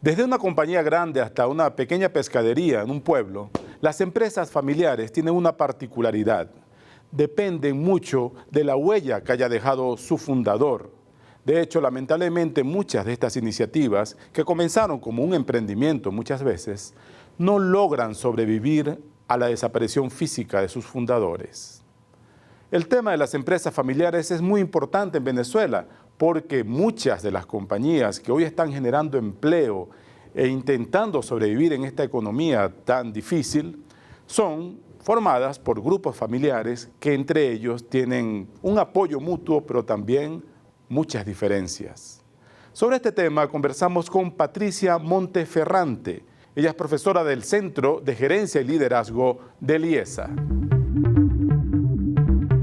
Desde una compañía grande hasta una pequeña pescadería en un pueblo, las empresas familiares tienen una particularidad. Dependen mucho de la huella que haya dejado su fundador. De hecho, lamentablemente, muchas de estas iniciativas, que comenzaron como un emprendimiento muchas veces, no logran sobrevivir a la desaparición física de sus fundadores. El tema de las empresas familiares es muy importante en Venezuela porque muchas de las compañías que hoy están generando empleo e intentando sobrevivir en esta economía tan difícil son formadas por grupos familiares que entre ellos tienen un apoyo mutuo, pero también muchas diferencias. Sobre este tema conversamos con Patricia Monteferrante. Ella es profesora del Centro de Gerencia y Liderazgo del IESA.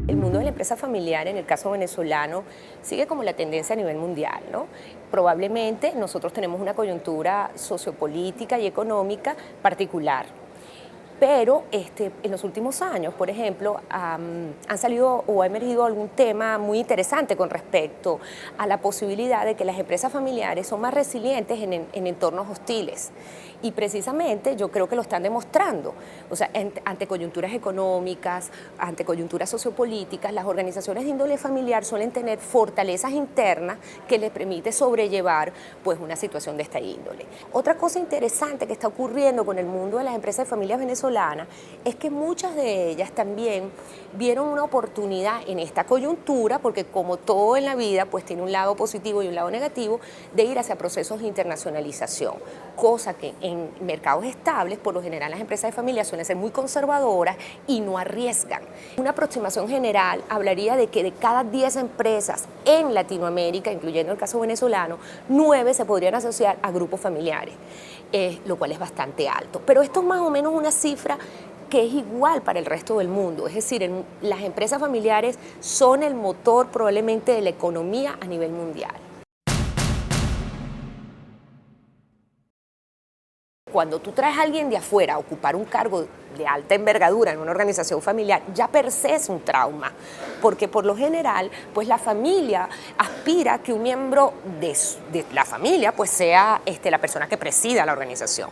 El mundo de la empresa familiar, en el caso venezolano, sigue como la tendencia a nivel mundial, ¿no? Probablemente nosotros tenemos una coyuntura sociopolítica y económica particular. Pero en los últimos años, por ejemplo, han salido o ha emergido algún tema muy interesante con respecto a la posibilidad de que las empresas familiares son más resilientes en entornos hostiles. Y precisamente yo creo que lo están demostrando. O sea, ante coyunturas económicas, ante coyunturas sociopolíticas, las organizaciones de índole familiar suelen tener fortalezas internas que les permite sobrellevar pues, una situación de esta índole. Otra cosa interesante que está ocurriendo con el mundo de las empresas de familias venezolanas es que muchas de ellas también vieron una oportunidad en esta coyuntura, porque como todo en la vida pues tiene un lado positivo y un lado negativo, de ir hacia procesos de internacionalización, cosa que en mercados estables, por lo general las empresas de familia suelen ser muy conservadoras y no arriesgan. Una aproximación general hablaría de que de cada 10 empresas en Latinoamérica, incluyendo el caso venezolano, 9 se podrían asociar a grupos familiares, lo cual es bastante alto. Pero esto es más o menos una cifra que es igual para el resto del mundo, es decir, las empresas familiares son el motor probablemente de la economía a nivel mundial. Cuando tú traes a alguien de afuera a ocupar un cargo de alta envergadura en una organización familiar, ya per se es un trauma, porque por lo general, pues la familia aspira a que un miembro de la familia pues sea la persona que presida la organización.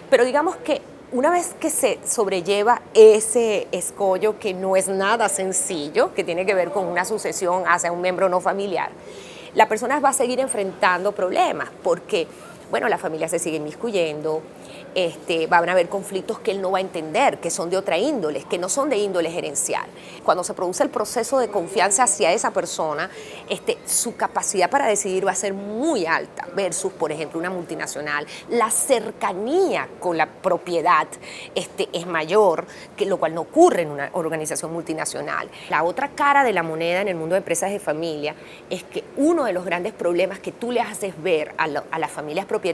Pero digamos que una vez que se sobrelleva ese escollo, que no es nada sencillo, que tiene que ver con una sucesión hacia un miembro no familiar, la persona va a seguir enfrentando problemas, porque bueno, la familia se sigue inmiscuyendo, van a haber conflictos que él no va a entender, que son de otra índole, que no son de índole gerencial. Cuando se produce el proceso de confianza hacia esa persona, su capacidad para decidir va a ser muy alta, versus, por ejemplo, una multinacional. La cercanía con la propiedad es mayor, lo cual no ocurre en una organización multinacional. La otra cara de la moneda en el mundo de empresas de familia es que uno de los grandes problemas que tú le haces ver a las familias propietarias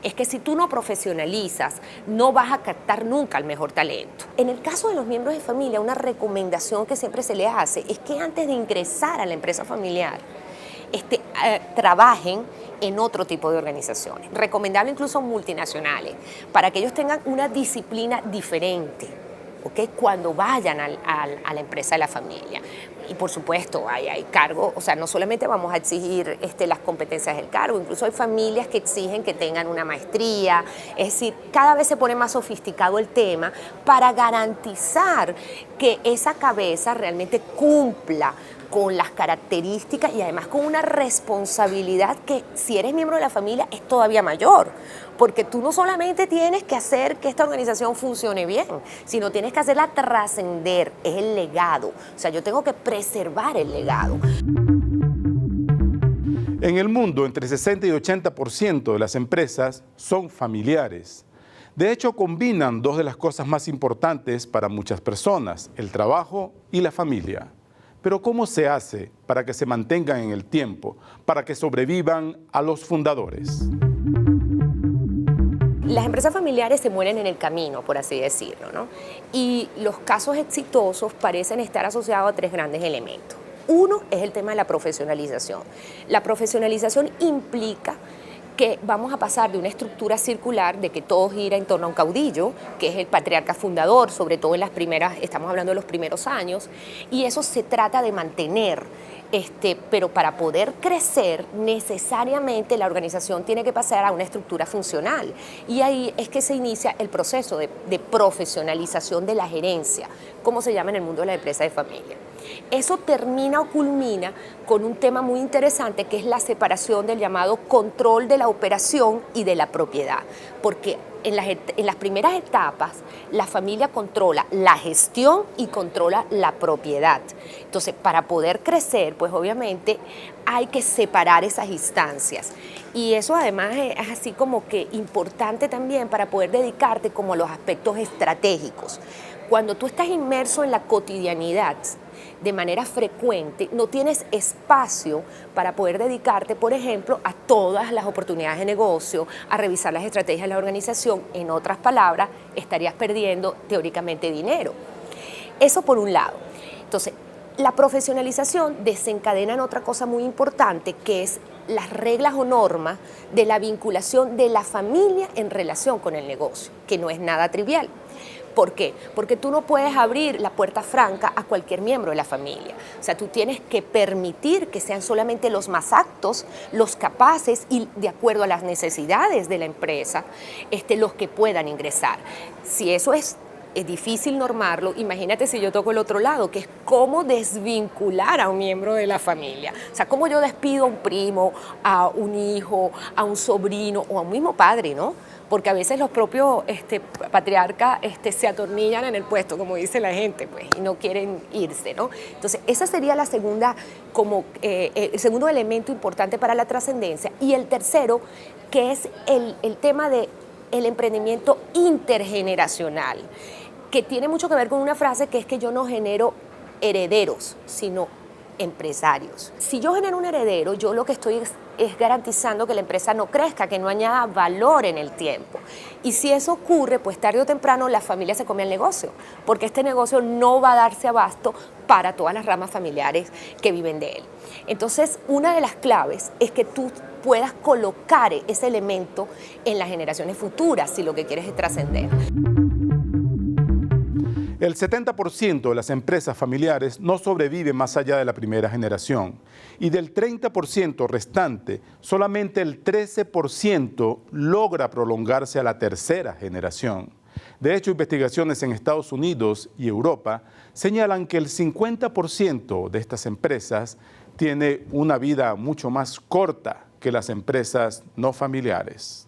es que si tú no profesionalizas, no vas a captar nunca el mejor talento. En el caso de los miembros de familia, una recomendación que siempre se les hace es que antes de ingresar a la empresa familiar, trabajen en otro tipo de organizaciones, recomendable incluso multinacionales, para que ellos tengan una disciplina diferente, ¿okay? Cuando vayan a la empresa de la familia. Y por supuesto hay cargo, o sea, no solamente vamos a exigir las competencias del cargo, incluso hay familias que exigen que tengan una maestría, es decir, cada vez se pone más sofisticado el tema para garantizar que esa cabeza realmente cumpla con las características y además con una responsabilidad que si eres miembro de la familia es todavía mayor, porque tú no solamente tienes que hacer que esta organización funcione bien, sino tienes que hacerla trascender, es el legado, o sea, yo tengo que preservar el legado. En el mundo, entre 60 y 80% de las empresas son familiares. De hecho, combinan dos de las cosas más importantes para muchas personas, el trabajo y la familia. Pero ¿cómo se hace para que se mantengan en el tiempo, para que sobrevivan a los fundadores? Las empresas familiares se mueren en el camino, por así decirlo, ¿no? Y los casos exitosos parecen estar asociados a 3 grandes elementos. Uno es el tema de la profesionalización. La profesionalización implica que vamos a pasar de una estructura circular de que todo gira en torno a un caudillo, que es el patriarca fundador, sobre todo en las primeras, estamos hablando de los primeros años, y eso se trata de mantener. Pero para poder crecer, necesariamente la organización tiene que pasar a una estructura funcional. Y ahí es que se inicia el proceso de profesionalización de la gerencia, como se llama en el mundo de la empresa de familia. Eso termina o culmina con un tema muy interesante, que es la separación del llamado control de la operación y de la propiedad. Porque en las primeras etapas, la familia controla la gestión y controla la propiedad. Entonces, para poder crecer, pues obviamente hay que separar esas instancias. Y eso además es así como que importante también para poder dedicarte como a los aspectos estratégicos. Cuando tú estás inmerso en la cotidianidad, de manera frecuente, no tienes espacio para poder dedicarte, por ejemplo, a todas las oportunidades de negocio, a revisar las estrategias de la organización. En otras palabras, estarías perdiendo teóricamente dinero. Eso por un lado. Entonces, la profesionalización desencadena en otra cosa muy importante, que es las reglas o normas de la vinculación de la familia en relación con el negocio, que no es nada trivial. ¿Por qué? Porque tú no puedes abrir la puerta franca a cualquier miembro de la familia. O sea, tú tienes que permitir que sean solamente los más aptos, los capaces y de acuerdo a las necesidades de la empresa, los que puedan ingresar. Si eso es difícil normarlo, imagínate si yo toco el otro lado, que es cómo desvincular a un miembro de la familia. O sea, cómo yo despido a un primo, a un hijo, a un sobrino o a un mismo padre, ¿no? Porque a veces los propios patriarcas se atornillan en el puesto, como dice la gente, pues, y no quieren irse, ¿no? Entonces, esa sería la segunda, el segundo elemento importante para la trascendencia. Y el tercero, que es el tema del emprendimiento intergeneracional, que tiene mucho que ver con una frase que es que yo no genero herederos, sino empresarios. Si yo genero un heredero, yo lo que estoy es garantizando que la empresa no crezca, que no añada valor en el tiempo. Y si eso ocurre, pues tarde o temprano la familia se come el negocio, porque este negocio no va a darse abasto para todas las ramas familiares que viven de él. Entonces, una de las claves es que tú puedas colocar ese elemento en las generaciones futuras, si lo que quieres es trascender. El 70% de las empresas familiares no sobrevive más allá de la primera generación y del 30% restante, solamente el 13% logra prolongarse a la tercera generación. De hecho, investigaciones en Estados Unidos y Europa señalan que el 50% de estas empresas tiene una vida mucho más corta que las empresas no familiares.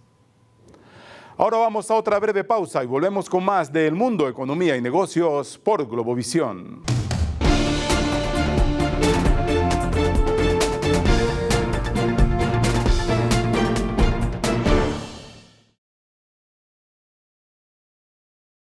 Ahora vamos a otra breve pausa y volvemos con más de El Mundo, Economía y Negocios por Globovisión.